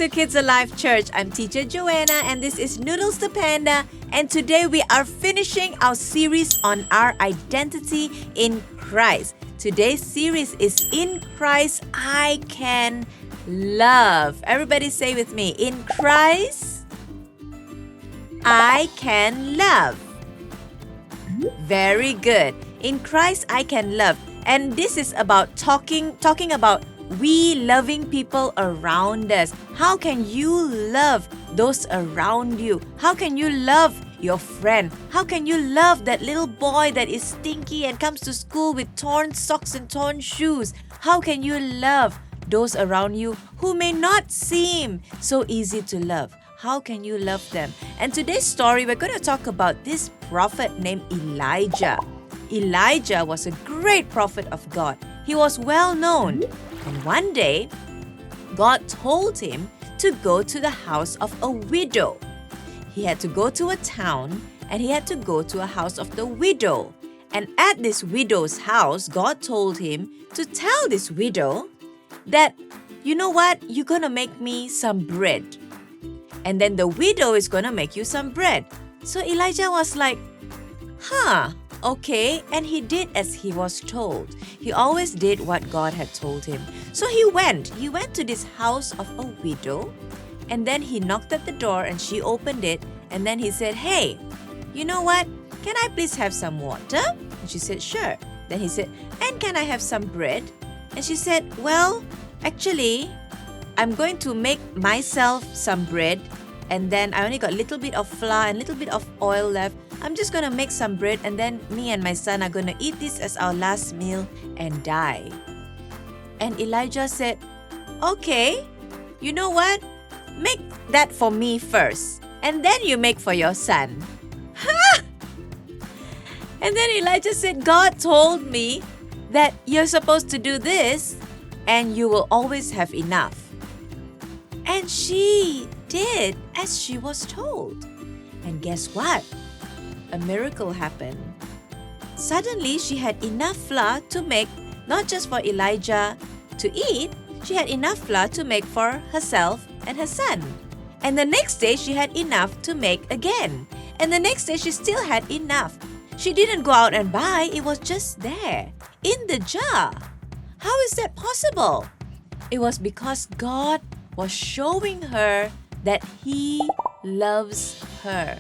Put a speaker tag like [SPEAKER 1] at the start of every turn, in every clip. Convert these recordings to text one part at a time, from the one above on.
[SPEAKER 1] to KidsAlive Church. I'm teacher Joanna and this is Noodles the Panda, and today we are finishing our series on our identity in Christ. Today's series is In Christ I Can Love. Everybody say with me, in Christ I can love. Very good. In Christ I can love. And this is about talking about we loving people around us. How can you love those around you? How can you love your friend? How can you love that little boy that is stinky and comes to school with torn socks and torn shoes? How can you love those around you who may not seem so easy to love? How can you love them? And today's story, we're going to talk about this prophet named Elijah. Elijah was a great prophet of God. He was well known. And one day, God told him to go to the house of a widow. He had to go to a town and he had to go to a house of the widow. And at this widow's house, God told him to tell this widow that, you know what, you're going to make me some bread. And then the widow is going to make you some bread. So Elijah was like, okay, and he did as he was told. He always did what God had told him. So he went to this house of a widow, and then he knocked at the door and she opened it, and then he said, hey, you know what? Can I please have some water? And she said, sure. Then he said, and can I have some bread? And she said, well, actually, I'm going to make myself some bread, and then I only got a little bit of flour and a little bit of oil left. I'm just going to make some bread, and then me and my son are going to eat this as our last meal and die. And Elijah said, okay, you know what? Make that for me first, and then you make for your son. And then Elijah said, God told me that you're supposed to do this, and you will always have enough. And she did as she was told. And guess what? A miracle happened. Suddenly, she had enough flour to make, not just for Elijah to eat, she had enough flour to make for herself and her son. And the next day, she had enough to make again. And the next day, she still had enough. She didn't go out and buy, it was just there, in the jar. How is that possible? It was because God was showing her that He loves her.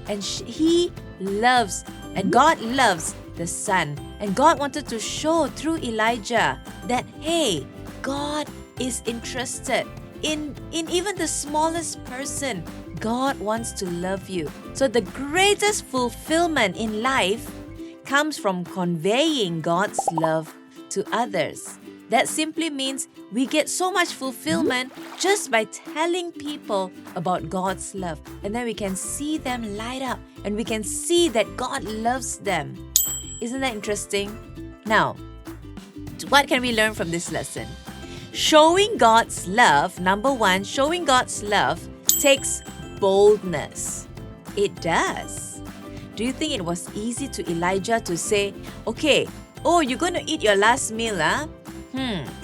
[SPEAKER 1] And He loves, and God loves the son. And God wanted to show through Elijah that, hey, God is interested in even the smallest person. God wants to love you. So the greatest fulfillment in life comes from conveying God's love to others. That simply means we get so much fulfillment just by telling people about God's love. And then we can see them light up and we can see that God loves them. Isn't that interesting? Now, what can we learn from this lesson? Showing God's love, number one, showing God's love takes boldness. It does. Do you think it was easy to Elijah to say, okay, you're going to eat your last meal,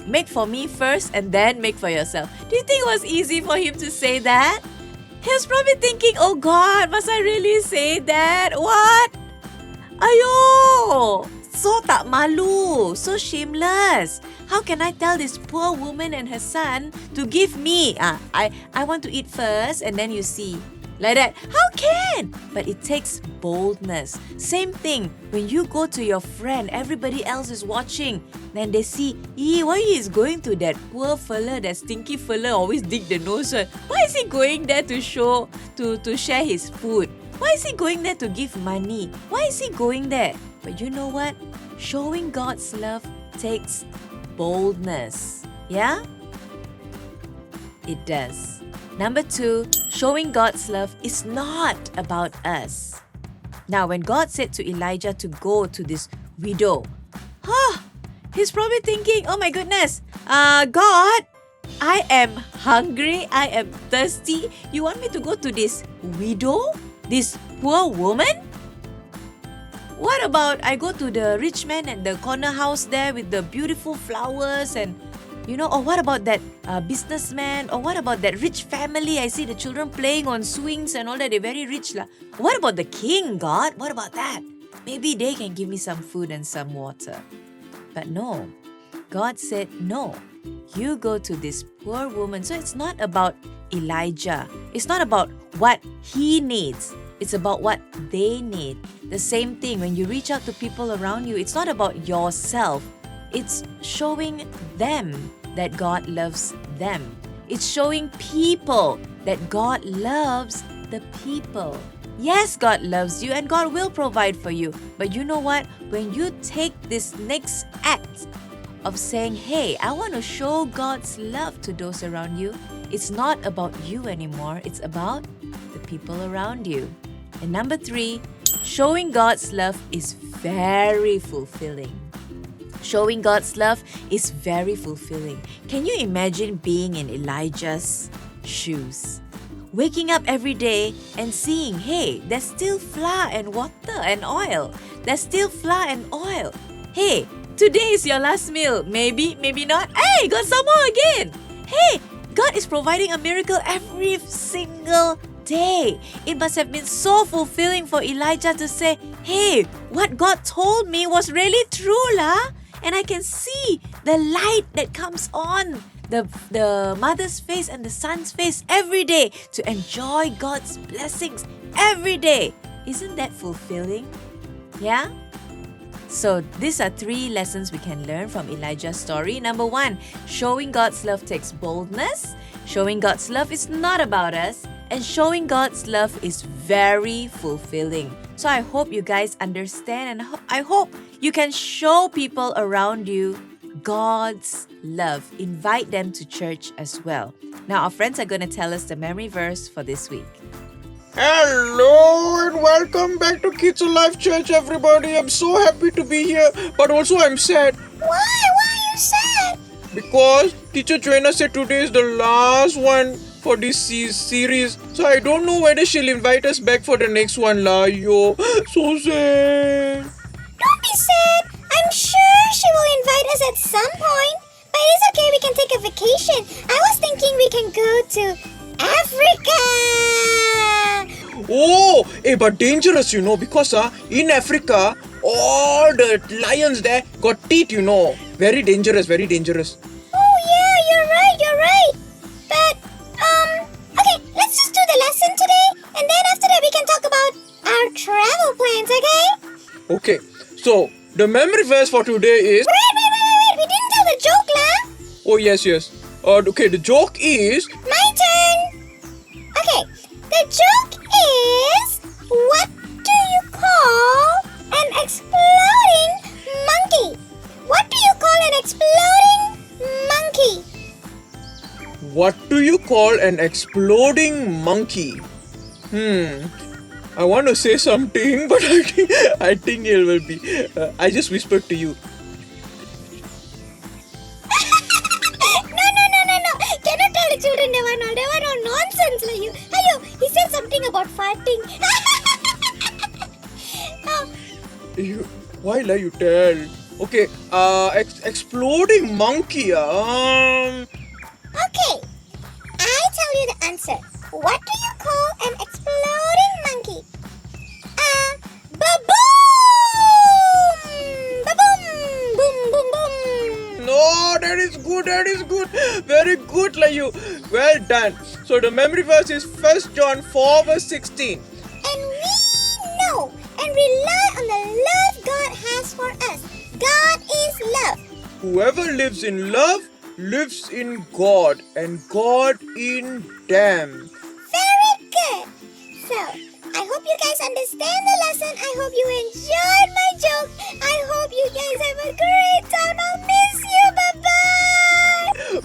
[SPEAKER 1] make for me first and then make for yourself. Do you think it was easy for him to say that? He was probably thinking, oh God, must I really say that? What? Ayo! So tak malu, so shameless. How can I tell this poor woman and her son to give me? I want to eat first and then you see. Like that. How can? But it takes boldness. Same thing. When you go to your friend, everybody else is watching. Then they see, why he is going to that poor fella, that stinky fella, always dig the nose. Why is he going there to share his food? Why is he going there to give money? Why is he going there? But you know what? Showing God's love takes boldness. Yeah? It does. Number two, showing God's love is not about us. Now, when God said to Elijah to go to this widow, he's probably thinking, oh my goodness, God, I am hungry, I am thirsty. You want me to go to this widow, this poor woman? What about I go to the rich man at the corner house there with the beautiful flowers and Or what about that businessman? Or what about that rich family? I see the children playing on swings and all that. They're very rich. What about the king, God? What about that? Maybe they can give me some food and some water. But no, God said, no, you go to this poor woman. So it's not about Elijah. It's not about what he needs. It's about what they need. The same thing, when you reach out to people around you, it's not about yourself. It's showing them that God loves them. It's showing people that God loves the people. Yes, God loves you and God will provide for you. But you know what? When you take this next act of saying, hey, I want to show God's love to those around you, it's not about you anymore. It's about the people around you. And number 3, showing God's love is very fulfilling. Showing God's love is very fulfilling. Can you imagine being in Elijah's shoes? Waking up every day and seeing, hey, there's still flour and water and oil. There's still flour and oil. Hey, today is your last meal. Maybe, maybe not. Hey, got some more again. Hey, God is providing a miracle every single day. It must have been so fulfilling for Elijah to say, hey, what God told me was really true, lah. And I can see the light that comes on the mother's face and the son's face every day to enjoy God's blessings every day. Isn't that fulfilling? Yeah? So these are 3 lessons we can learn from Elijah's story. Number 1, showing God's love takes boldness. Showing God's love is not about us. And showing God's love is very fulfilling. So I hope you guys understand, and I hope you can show people around you God's love. Invite them to church as well. Now our friends are going to tell us the memory verse for this week.
[SPEAKER 2] Hello and welcome back to KidsAlive Church, everybody. I'm so happy to be here, but also I'm sad.
[SPEAKER 3] Why? Why are you sad?
[SPEAKER 2] Because Teacher Joanna said today is the last one for this series. So I don't know whether she'll invite us back for the next one, la. Yo, so sad.
[SPEAKER 3] Don't be sad. I'm sure she will invite us at some point. But it's okay, we can take a vacation. I was thinking we can go to Africa.
[SPEAKER 2] Oh, but dangerous, because in Africa, all the lions there got teeth, Very dangerous, very dangerous.
[SPEAKER 3] Oh yeah, you're right. But, okay, let's just do the lesson today. And then after that we can talk about our travel plans, okay?
[SPEAKER 2] Okay, so the memory verse for today is...
[SPEAKER 3] Wait, we didn't tell the joke, lah.
[SPEAKER 2] Oh, yes. Okay, the joke is...
[SPEAKER 3] My turn. Okay, the joke is, what do you call an exploding monkey? What do you call an exploding monkey?
[SPEAKER 2] What do you call an exploding monkey? I want to say something, but I think it will be... I just whispered to you.
[SPEAKER 3] No. Cannot tell the children they were all nonsense like you. Ayo, he said something about farting.
[SPEAKER 2] Why lie you tell? Okay, exploding monkey.
[SPEAKER 3] Okay, I tell you the answer. What do you call an exploding monkey? Baboom! Baboom! Boom, boom, boom!
[SPEAKER 2] No, that is good. Very good, like you. Well done. So the memory verse is 1 John 4 verse 16.
[SPEAKER 3] And we know and rely on the love God has for us. God is love.
[SPEAKER 2] Whoever lives in love lives in God and God in them.
[SPEAKER 3] Very good. So, I hope you guys understand the lesson. I hope you enjoyed my joke. I hope you guys have a great time. I'll miss you. Bye-bye.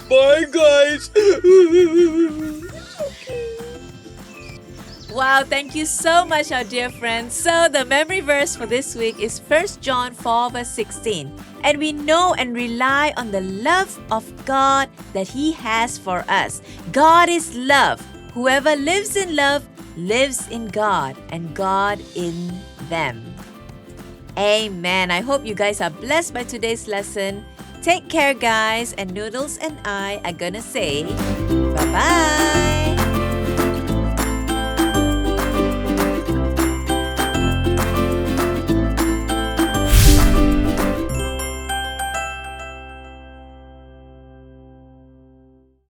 [SPEAKER 2] Bye, guys.
[SPEAKER 1] Wow, thank you so much, our dear friends. So the memory verse for this week is 1 John 4 verse 16. And we know and rely on the love of God that He has for us. God is love. Whoever lives in love lives in God and God in them. Amen. I hope you guys are blessed by today's lesson. Take care, guys, and Noodles and I are gonna say bye-bye.